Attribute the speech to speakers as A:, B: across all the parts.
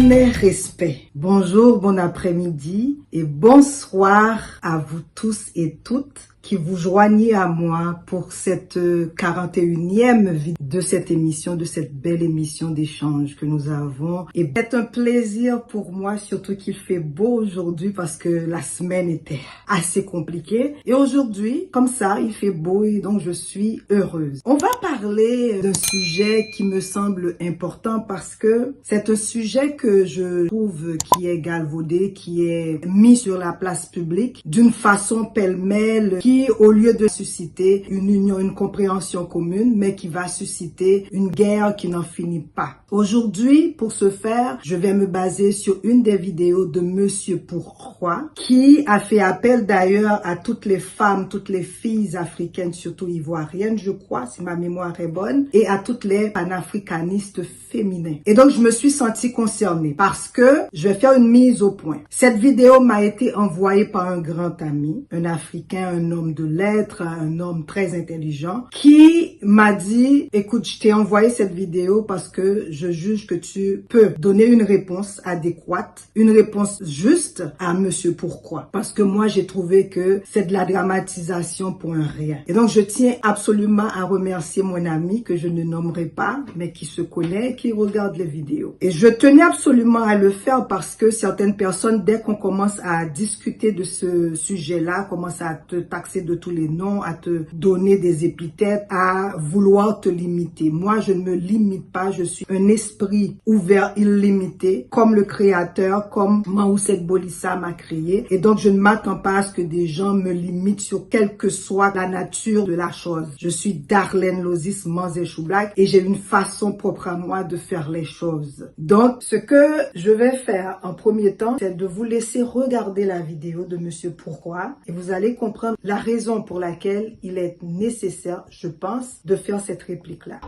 A: Mon respect. Bonjour, bon après-midi et bonsoir à vous tous et toutes qui vous joignez à moi pour cette 41e vidéo de cette émission, de cette belle émission d'échange que nous avons. Et c'est un plaisir pour moi, surtout qu'il fait beau aujourd'hui parce que la semaine était assez compliquée. Et aujourd'hui, comme ça, il fait beau et donc je suis heureuse. On va parler d'un sujet qui me semble important parce que c'est un sujet que je trouve qui est galvaudé, qui est mis sur la place publique d'une façon pêle-mêle qui, au lieu de susciter une union, une compréhension commune, mais qui va susciter une guerre qui n'en finit pas. Aujourd'hui, pour ce faire, je vais me baser sur une des vidéos de Monsieur Pourquoi, qui a fait appel d'ailleurs à toutes les femmes, toutes les filles africaines, surtout ivoiriennes, je crois, si ma mémoire est bonne, et à toutes les panafricanistes féminins. Et donc, je me suis sentie concernée parce que je vais faire une mise au point. Cette vidéo m'a été envoyée par un grand ami, un Africain, un homme de lettres, un homme très intelligent, qui m'a dit, écoute, je t'ai envoyé cette vidéo parce que je juge que tu peux donner une réponse adéquate, une réponse juste à Monsieur Pourquoi. Parce que moi, j'ai trouvé que c'est de la dramatisation pour un rien. Et donc, je tiens absolument à remercier mon ami que je ne nommerai pas, mais qui se connaît et qui regarde les vidéos. Et je tenais absolument à le faire parce que certaines personnes, dès qu'on commence à discuter de ce sujet-là, commencent à te taxer de tous les noms, à te donner des épithètes, à vouloir te limiter. Moi, je ne me limite pas, je suis un esprit ouvert, illimité, comme le créateur, comme Maoussek Bolissa m'a créé. Et donc, je ne m'attends pas à ce que des gens me limitent sur quelle que soit la nature de la chose. Je suis Darlene Lozis Manzé-Choublac et j'ai une façon propre à moi de faire les choses. Donc, ce que je vais faire en premier temps, c'est de vous laisser regarder la vidéo de Monsieur Pourquoi et vous allez comprendre la raison pour laquelle il est nécessaire, je pense, de faire cette réplique-là.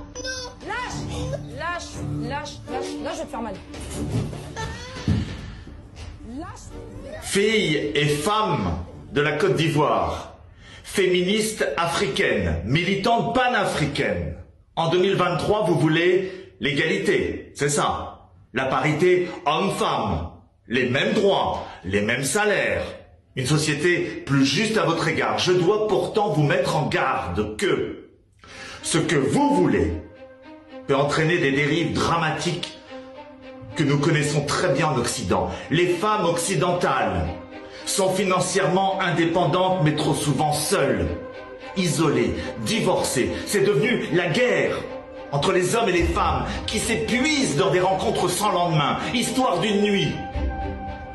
B: Lâche, là je vais te faire mal.
C: Filles et femmes de la Côte d'Ivoire, féministes africaines, militantes panafricaines, en 2023 vous voulez l'égalité, c'est ça, la parité homme-femme, les mêmes droits, les mêmes salaires, une société plus juste à votre égard. Je dois pourtant vous mettre en garde que ce que vous voulez peut entraîner des dérives dramatiques que nous connaissons très bien en Occident. Les femmes occidentales sont financièrement indépendantes mais trop souvent seules, isolées, divorcées. C'est devenu la guerre entre les hommes et les femmes qui s'épuisent dans des rencontres sans lendemain, histoire d'une nuit.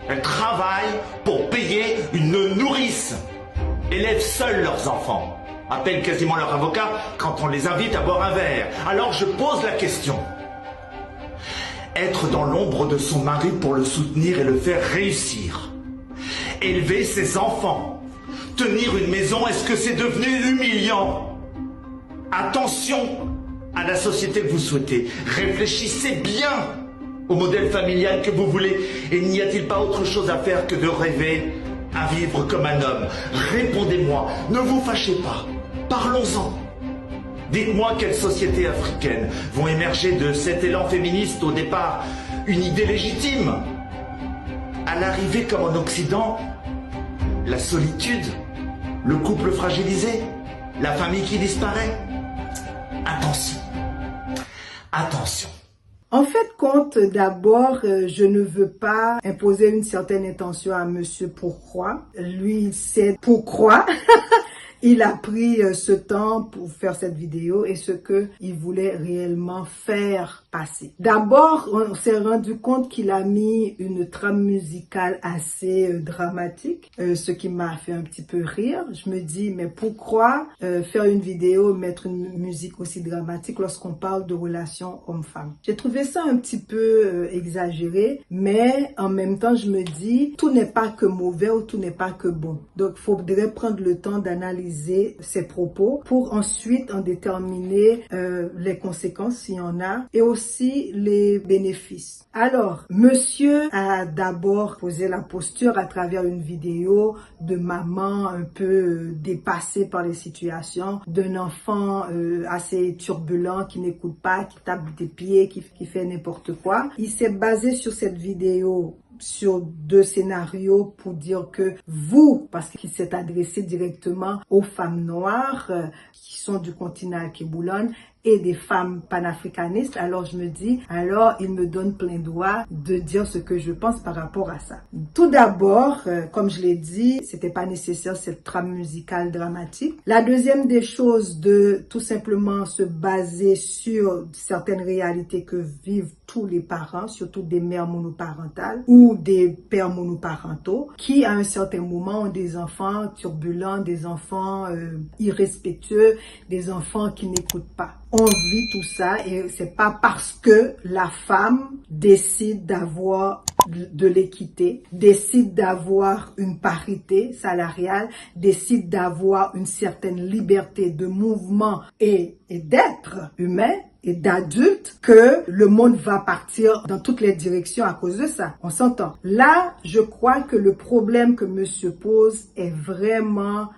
C: Elles travaillent pour payer une nourrice, élèvent seules leurs enfants, appellent quasiment leur avocat quand on les invite à boire un verre. Alors je pose la question. Être dans l'ombre de son mari pour le soutenir et le faire réussir. Élever ses enfants. Tenir une maison, est-ce que c'est devenu humiliant? Attention à la société que vous souhaitez. Réfléchissez bien au modèle familial que vous voulez. Et n'y a-t-il pas autre chose à faire que de rêver à vivre comme un homme? Répondez-moi, ne vous fâchez pas. Parlons-en. Dites-moi quelles sociétés africaines vont émerger de cet élan féministe au départ, une idée légitime. À l'arrivée, comme en Occident, la solitude, le couple fragilisé, la famille qui disparaît. Attention. Attention.
A: En fait, compte d'abord, je ne veux pas imposer une certaine intention à Monsieur Pourquoi. Lui, il sait pourquoi. Il a pris ce temps pour faire cette vidéo et ce que il voulait réellement faire passer. D'abord, on s'est rendu compte qu'il a mis une trame musicale assez dramatique, ce qui m'a fait un petit peu rire. Je me dis, mais pourquoi faire une vidéo, mettre une musique aussi dramatique lorsqu'on parle de relations homme-femme? J'ai trouvé ça un petit peu exagéré, mais en même temps, je me dis, tout n'est pas que mauvais ou tout n'est pas que bon. Donc, il faudrait prendre le temps d'analyser analyser ses propos pour ensuite en déterminer les conséquences s'il y en a et aussi les bénéfices. Alors, monsieur a d'abord posé la posture à travers une vidéo de maman un peu dépassée par les situations, d'un enfant assez turbulent qui n'écoute pas, qui tape des pieds, qui fait n'importe quoi. Il s'est basé sur cette vidéo sur 2 scénarios pour dire que vous, parce qu'il s'est adressé directement aux femmes noires qui sont du continent Kéboulan et des femmes panafricanistes, alors je me dis, alors il me donne plein droit de dire ce que je pense par rapport à ça. Tout d'abord, comme je l'ai dit, c'était pas nécessaire cette trame musicale dramatique. La deuxième des choses, de tout simplement se baser sur certaines réalités que vivent tous les parents, surtout des mères monoparentales ou des pères monoparentaux, qui à un certain moment ont des enfants turbulents, des enfants irrespectueux, des enfants qui n'écoutent pas. On vit tout ça et c'est pas parce que la femme décide d'avoir de l'équité, décide d'avoir une parité salariale, décide d'avoir une certaine liberté de mouvement et d'être humain et d'adulte, que le monde va partir dans toutes les directions à cause de ça. On s'entend. Là, je crois que le problème que monsieur pose est vraiment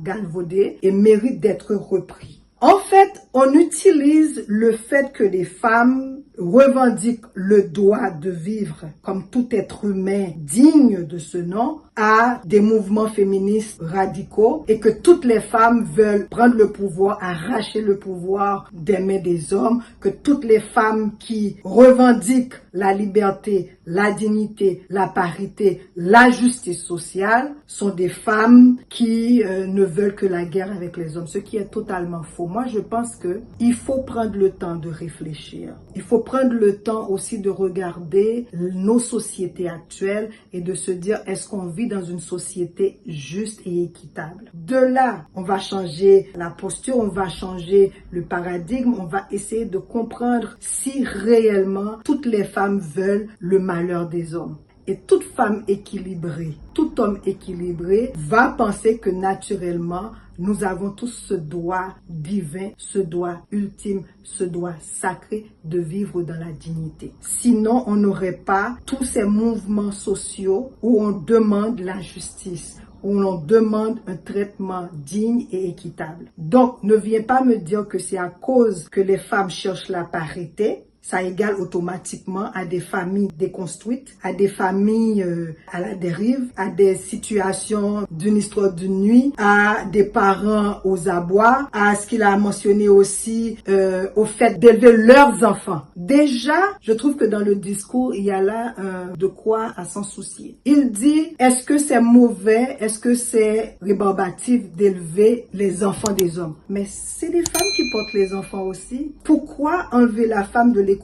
A: galvaudé et mérite d'être repris. En fait, on utilise le fait que les femmes revendiquent le droit de vivre comme tout être humain digne de ce nom à des mouvements féministes radicaux et que toutes les femmes veulent prendre le pouvoir, arracher le pouvoir des mains des hommes, que toutes les femmes qui revendiquent la liberté, la dignité, la parité, la justice sociale sont des femmes qui ne veulent que la guerre avec les hommes, ce qui est totalement faux. Moi, je pense que il faut prendre le temps de réfléchir. Il faut prendre le temps aussi de regarder nos sociétés actuelles et de se dire, est-ce qu'on vit dans une société juste et équitable? De là, on va changer la posture, on va changer le paradigme, on va essayer de comprendre si réellement toutes les femmes veulent le malheur des hommes. Et toute femme équilibrée, tout homme équilibré va penser que naturellement, nous avons tous ce droit divin, ce droit ultime, ce droit sacré de vivre dans la dignité. Sinon, on n'aurait pas tous ces mouvements sociaux où on demande la justice, où l'on demande un traitement digne et équitable. Donc, ne viens pas me dire que c'est à cause que les femmes cherchent la parité. Ça égale automatiquement à des familles déconstruites, à des familles à la dérive, à des situations d'une histoire d'une nuit, à des parents aux abois, à ce qu'il a mentionné aussi au fait d'élever leurs enfants. Déjà, je trouve que dans le discours, il y a là de quoi à s'en soucier. Il dit, est-ce que c'est mauvais, est-ce que c'est rébarbatif d'élever les enfants des hommes? Mais c'est des femmes qui portent les enfants aussi. Pourquoi enlever la femme de l'équation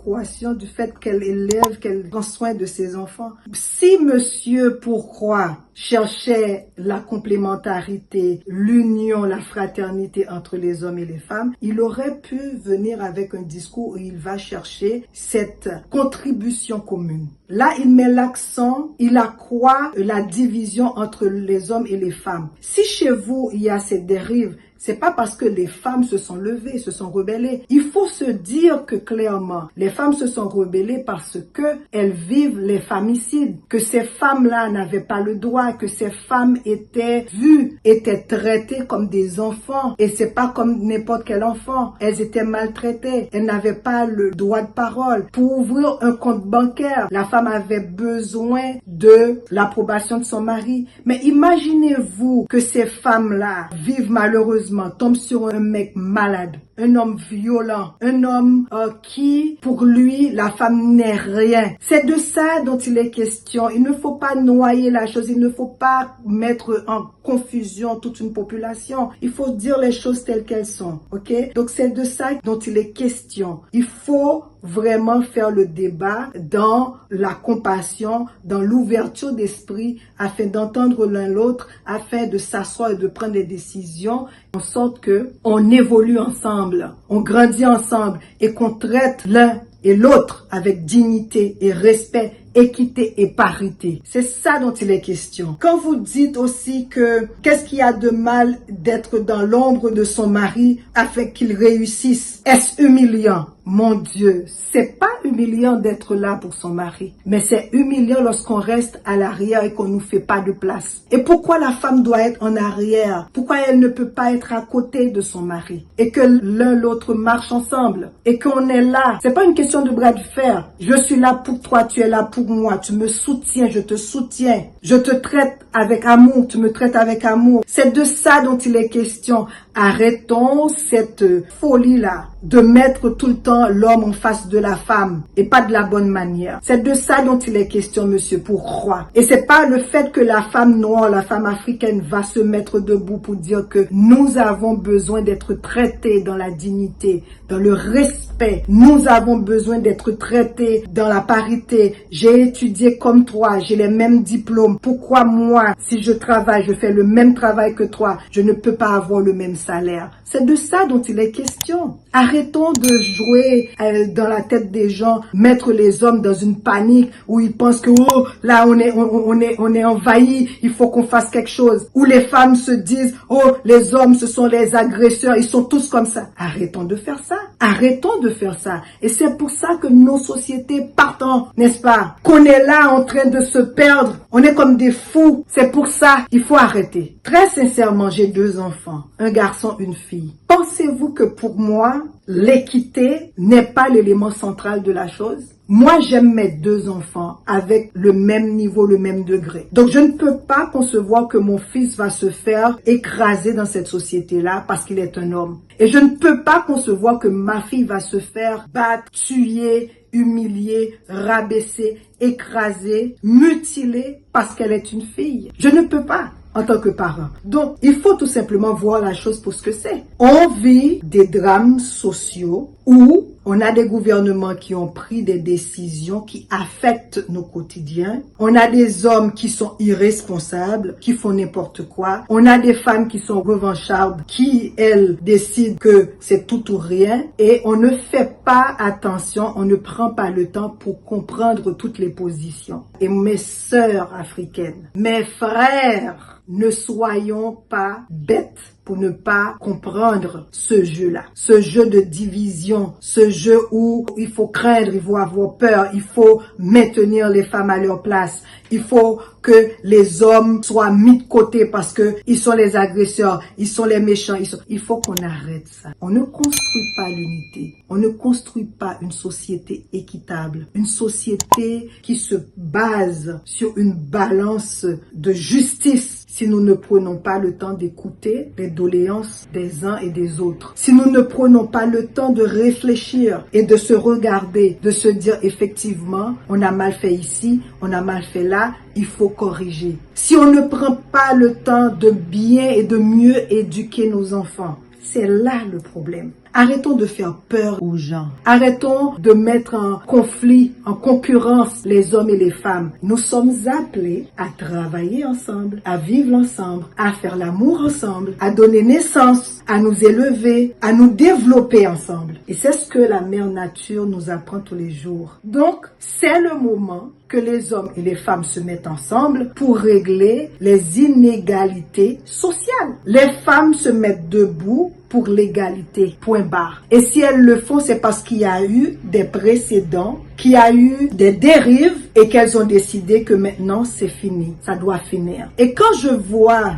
A: du fait qu'elle élève, qu'elle prend soin de ses enfants? Si monsieur Pourquoi cherchait la complémentarité, l'union, la fraternité entre les hommes et les femmes, il aurait pu venir avec un discours où il va chercher cette contribution commune. Là, il met l'accent, il accroît la division entre les hommes et les femmes. Si chez vous, il y a cette dérive, c'est pas parce que les femmes se sont levées, se sont rebellées. Il faut se dire que clairement, les femmes se sont rebellées parce que elles vivent les femicides, que ces femmes-là n'avaient pas le droit, que ces femmes étaient vues, étaient traitées comme des enfants. Et c'est pas comme n'importe quel enfant. Elles étaient maltraitées. Elles n'avaient pas le droit de parole. Pour ouvrir un compte bancaire, la femme avait besoin de l'approbation de son mari. Mais imaginez-vous que ces femmes-là vivent malheureusement, tombent sur un mec malade, un homme violent, un homme qui, pour lui, la femme n'est rien. C'est de ça dont il est question. Il ne faut pas noyer la chose, il ne faut pas mettre en confusion toute une population. Il faut dire les choses telles qu'elles sont, ok? Donc c'est de ça dont il est question. Il faut vraiment faire le débat dans la compassion, dans l'ouverture d'esprit, afin d'entendre l'un l'autre, afin de s'asseoir et de prendre des décisions, en sorte que on évolue ensemble, on grandit ensemble et qu'on traite l'un et l'autre avec dignité et respect équité et parité. C'est ça dont il est question. Quand vous dites aussi que qu'est-ce qu'il y a de mal d'être dans l'ombre de son mari afin qu'il réussisse, est-ce humiliant? Mon Dieu, c'est pas humiliant d'être là pour son mari, mais c'est humiliant lorsqu'on reste à l'arrière et qu'on nous fait pas de place. Et pourquoi la femme doit être en arrière? Pourquoi elle ne peut pas être à côté de son mari? Et que l'un l'autre marche ensemble? Et qu'on est là. C'est pas une question de bras de fer. Je suis là pour toi, tu es là pour moi. Tu me soutiens, je te soutiens. Je te traite avec amour, tu me traites avec amour. C'est de ça dont il est question. Arrêtons cette folie-là de mettre tout le temps l'homme en face de la femme et pas de la bonne manière. C'est de ça dont il est question, monsieur, pour Roy. Et c'est pas le fait que la femme noire, la femme africaine va se mettre debout pour dire que nous avons besoin d'être traités dans la dignité, dans le respect. Nous avons besoin d'être traités dans la parité. J'ai étudié comme toi, j'ai les mêmes diplômes. Pourquoi moi, si je travaille, je fais le même travail que toi, je ne peux pas avoir le même salaire? C'est de ça dont il est question. Arrêtons de jouer dans la tête des gens, mettre les hommes dans une panique où ils pensent que oh là on est envahi, il faut qu'on fasse quelque chose. Où les femmes se disent oh les hommes ce sont les agresseurs, ils sont tous comme ça. Arrêtons de faire ça. Arrêtons de faire ça. Et c'est pour ça que nos sociétés partent, n'est-ce pas? Qu'on est là en train de se perdre. On est comme des fous. C'est pour ça qu'il faut arrêter. Très sincèrement, j'ai 2 enfants, un garçon, une fille. Pensez-vous que pour moi, l'équité n'est pas l'élément central de la chose? Moi, j'aime mes 2 enfants avec le même niveau, le même degré. Donc, je ne peux pas concevoir que mon fils va se faire écraser dans cette société-là parce qu'il est un homme. Et je ne peux pas concevoir que ma fille va se faire battre, tuer, humilier, rabaisser, écraser, mutiler parce qu'elle est une fille. Je ne peux pas en tant que parent. Donc, il faut tout simplement voir la chose pour ce que c'est. On vit des drames sociaux où on a des gouvernements qui ont pris des décisions qui affectent nos quotidiens. On a des hommes qui sont irresponsables, qui font n'importe quoi. On a des femmes qui sont revanchardes, qui, elles, décident que c'est tout ou rien. Et on ne fait pas attention, on ne prend pas le temps pour comprendre toutes les positions. Et mes sœurs africaines, mes frères, ne soyons pas bêtes pour ne pas comprendre ce jeu-là. Ce jeu de division, ce jeu où il faut craindre, il faut avoir peur, il faut maintenir les femmes à leur place. Il faut que les hommes soient mis de côté parce que ils sont les agresseurs, ils sont les méchants. Il faut qu'on arrête ça. On ne construit pas l'unité. On ne construit pas une société équitable. Une société qui se base sur une balance de justice si nous ne prenons pas le temps d'écouter les doléances des uns et des autres. Si nous ne prenons pas le temps de réfléchir et de se regarder, de se dire effectivement, on a mal fait ici, on a mal fait là, il faut corriger. Si on ne prend pas le temps de bien et de mieux éduquer nos enfants, c'est là le problème. Arrêtons de faire peur aux gens. Arrêtons de mettre en conflit, en concurrence les hommes et les femmes. Nous sommes appelés à travailler ensemble, à vivre ensemble, à faire l'amour ensemble, à donner naissance, à nous élever, à nous développer ensemble. Et c'est ce que la mère nature nous apprend tous les jours. Donc, c'est le moment que les hommes et les femmes se mettent ensemble pour régler les inégalités sociales. Les femmes se mettent debout pour l'égalité, point barre. Et si elles le font, c'est parce qu'il y a eu des précédents, qu'il y a eu des dérives et qu'elles ont décidé que maintenant c'est fini, ça doit finir. Et quand je vois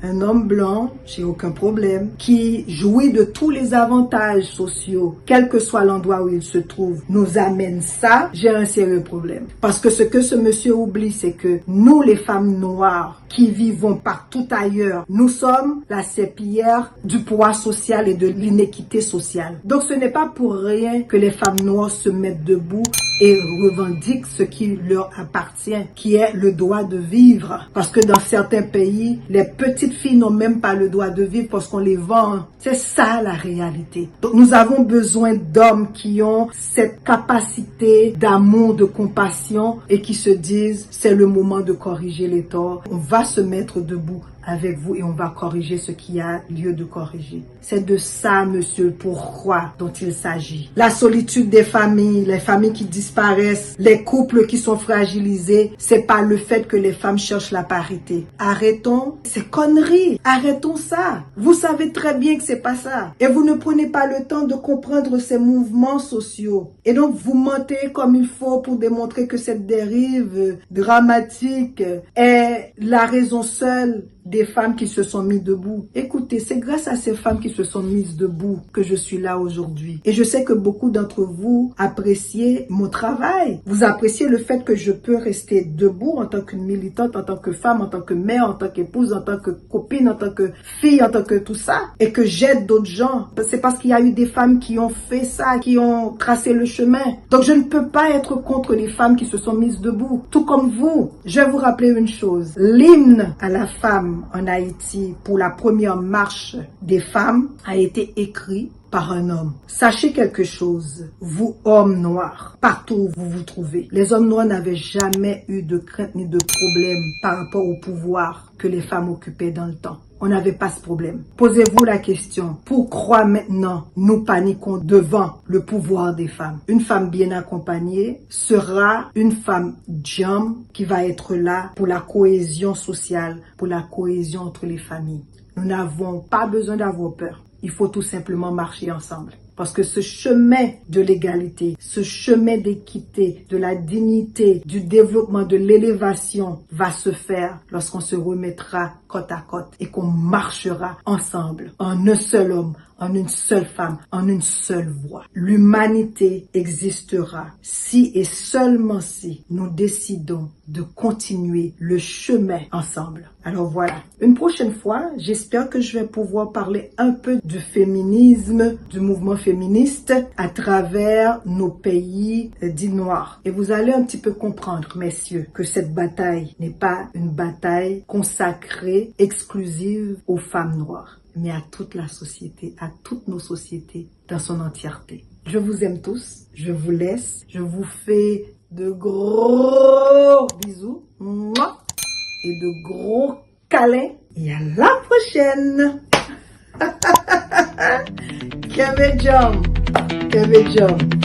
A: un homme blanc, j'ai aucun problème, qui jouit de tous les avantages sociaux, quel que soit l'endroit où il se trouve, nous amène ça, j'ai un sérieux problème. Parce que ce que ce monsieur oublie, c'est que nous, les femmes noires, qui vivons partout ailleurs, nous sommes la serpillière du poids social et de l'inéquité sociale. Donc ce n'est pas pour rien que les femmes noires se mettent debout et revendiquent ce qui leur appartient, qui est le droit de vivre. Parce que dans certains pays, les petites filles n'ont même pas le droit de vivre parce qu'on les vend. C'est ça la réalité. Donc nous avons besoin d'hommes qui ont cette capacité d'amour, de compassion et qui se disent c'est le moment de corriger les torts. On va se mettre debout avec vous et on va corriger ce qui a lieu de corriger. C'est de ça, monsieur, pourquoi dont il s'agit. La solitude des familles, les familles qui disparaissent, les couples qui sont fragilisés, c'est pas le fait que les femmes cherchent la parité. Arrêtons ces conneries. Arrêtons ça. Vous savez très bien que c'est pas ça. Et vous ne prenez pas le temps de comprendre ces mouvements sociaux. Et donc, vous mentez comme il faut pour démontrer que cette dérive dramatique est la raison seule des femmes qui se sont mises debout. Écoutez, c'est grâce à ces femmes qui se sont mises debout que je suis là aujourd'hui. Et je sais que beaucoup d'entre vous appréciez mon travail. Vous appréciez le fait que je peux rester debout en tant qu'une militante, en tant que femme, en tant que mère, en tant qu'épouse, en tant que copine, en tant que fille, en tant que tout ça. Et que j'aide d'autres gens. C'est parce qu'il y a eu des femmes qui ont fait ça, qui ont tracé le chemin. Donc je ne peux pas être contre les femmes qui se sont mises debout. Tout comme vous. Je vais vous rappeler une chose. L'hymne à la femme en Haïti pour la première marche des femmes a été écrit par un homme. Sachez quelque chose, vous hommes noirs, partout où vous vous trouvez, les hommes noirs n'avaient jamais eu de crainte ni de problème par rapport au pouvoir que les femmes occupaient dans le temps. On n'avait pas ce problème. Posez-vous la question, pourquoi maintenant nous paniquons devant le pouvoir des femmes? Une femme bien accompagnée sera une femme jam qui va être là pour la cohésion sociale, pour la cohésion entre les familles. Nous n'avons pas besoin d'avoir peur. Il faut tout simplement marcher ensemble. Parce que ce chemin de l'égalité, ce chemin d'équité, de la dignité, du développement, de l'élévation va se faire lorsqu'on se remettra côte à côte et qu'on marchera ensemble en un seul homme, en une seule femme, en une seule voix. L'humanité existera si et seulement si nous décidons de continuer le chemin ensemble. Alors voilà, une prochaine fois, j'espère que je vais pouvoir parler un peu du féminisme, du mouvement féministe à travers nos pays dits noirs. Et vous allez un petit peu comprendre, messieurs, que cette bataille n'est pas une bataille consacrée, exclusive aux femmes noires, mais à toute la société, à toutes nos sociétés dans son entièreté. Je vous aime tous, je vous laisse, je vous fais de gros bisous et de gros câlins et à la prochaine. Kevin Jump.